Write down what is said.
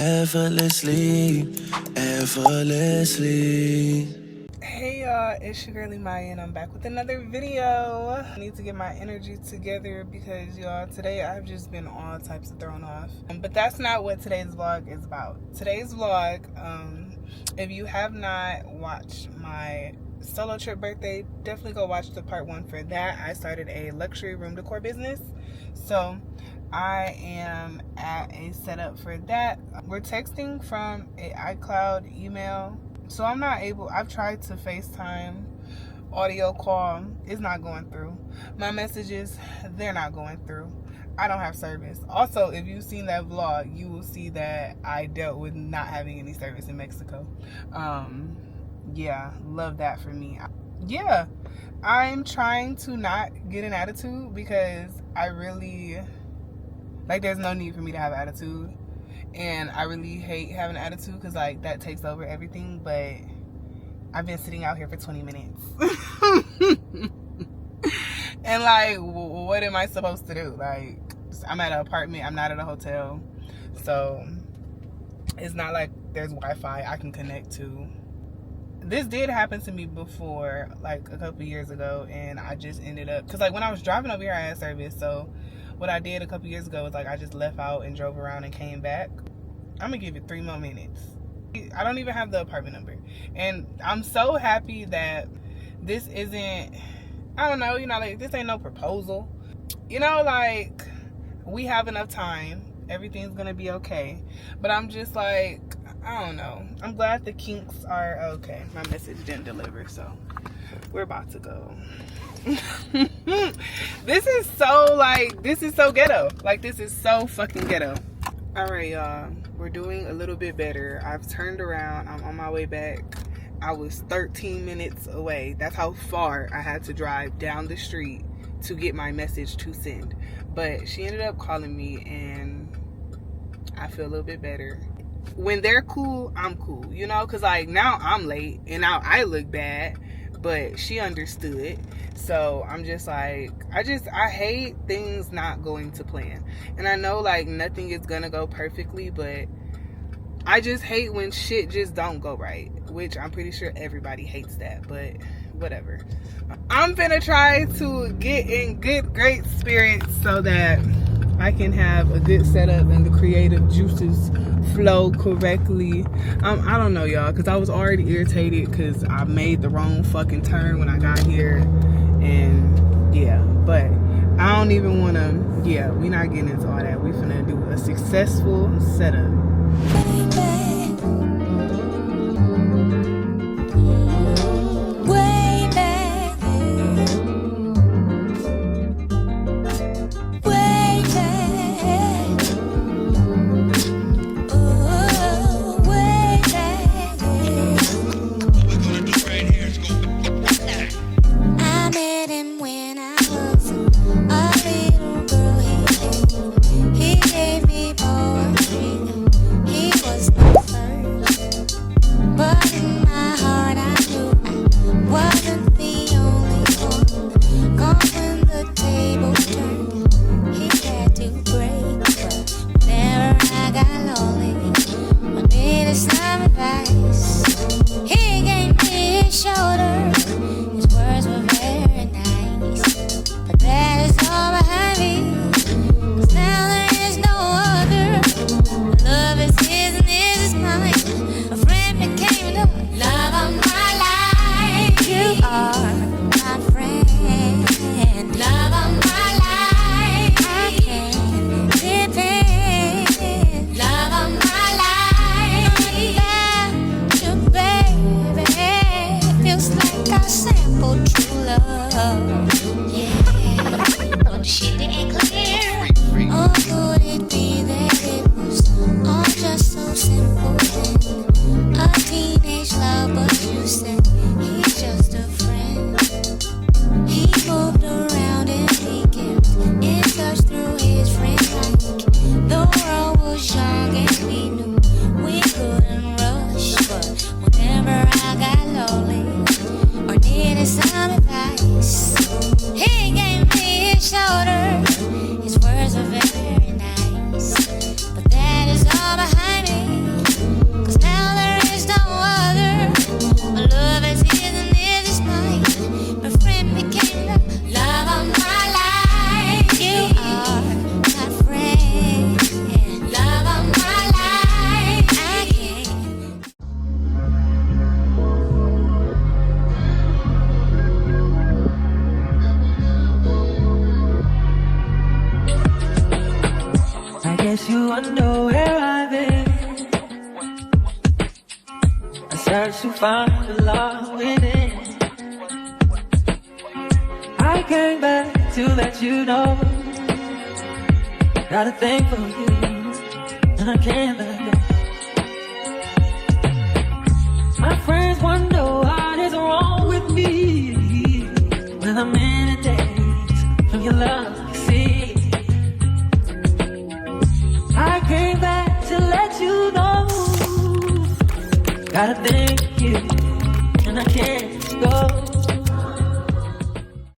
Effortlessly, effortlessly. Hey y'all, it's your girly Maya and I'm back with another video. I need to get my energy together because y'all, today I've just been all types of thrown off. But that's not what today's vlog is about. Today's vlog, if you have not watched my solo trip birthday, definitely go watch the part 1 for that. I started a luxury room decor business. So I am at a setup for that. We're texting from an iCloud email. So I'm not able, I've tried to FaceTime, audio call, it's not going through. My messages, they're not going through. I don't have service. Also, if you've seen that vlog, you will see that I dealt with not having any service in Mexico. Yeah, love that for me. Yeah, I'm trying to not get an attitude because I really, like, there's no need for me to have an attitude. And I really hate having an attitude because, like, that takes over everything. But I've been sitting out here for 20 minutes. And, like, what am I supposed to do? Like, I'm at an apartment. I'm not at a hotel. So, it's not like there's Wi-Fi I can connect to. This did happen to me before, like, a couple years ago. And I just ended up... Because, like, when I was driving over here, I had service. So... what I did a couple years ago was, like, I just left out and drove around and came back. I'm gonna give it 3 more minutes. I don't even have the apartment number. And I'm so happy that this isn't, I don't know, you know, like, this ain't no proposal. You know, like, we have enough time. Everything's gonna be okay. But I'm just like, I don't know. I'm glad the kinks are okay. My message didn't deliver, so we're about to go. This is so, like, this is so ghetto. Like, this is so fucking ghetto. All right, y'all, we're doing a little bit better. I've turned around. I'm on my way back. I was 13 minutes away. That's how far I had to drive down the street to get my message to send. But she ended up calling me and I feel a little bit better. When they're cool, I'm cool, you know, because, like, now I'm late and now I look bad. But she understood. So I'm just like, I hate things not going to plan. And I know, like, nothing is gonna go perfectly, but I just hate when shit just don't go right, which I'm pretty sure everybody hates that, but whatever. I'm gonna try to get in great spirits so that I can have a good setup and the creative juices flow correctly. I don't know, y'all, because I was already irritated because I made the wrong fucking turn when I got here. And yeah, but I don't even want to, yeah, we not getting into all that. We finna do a successful setup. to find the love within. I came back to let you know. Got a thing for you, and I can't let go. My friends wonder what is wrong with me when I'm in a daze from your love, you see. I came back to let you know. Got a thing for you,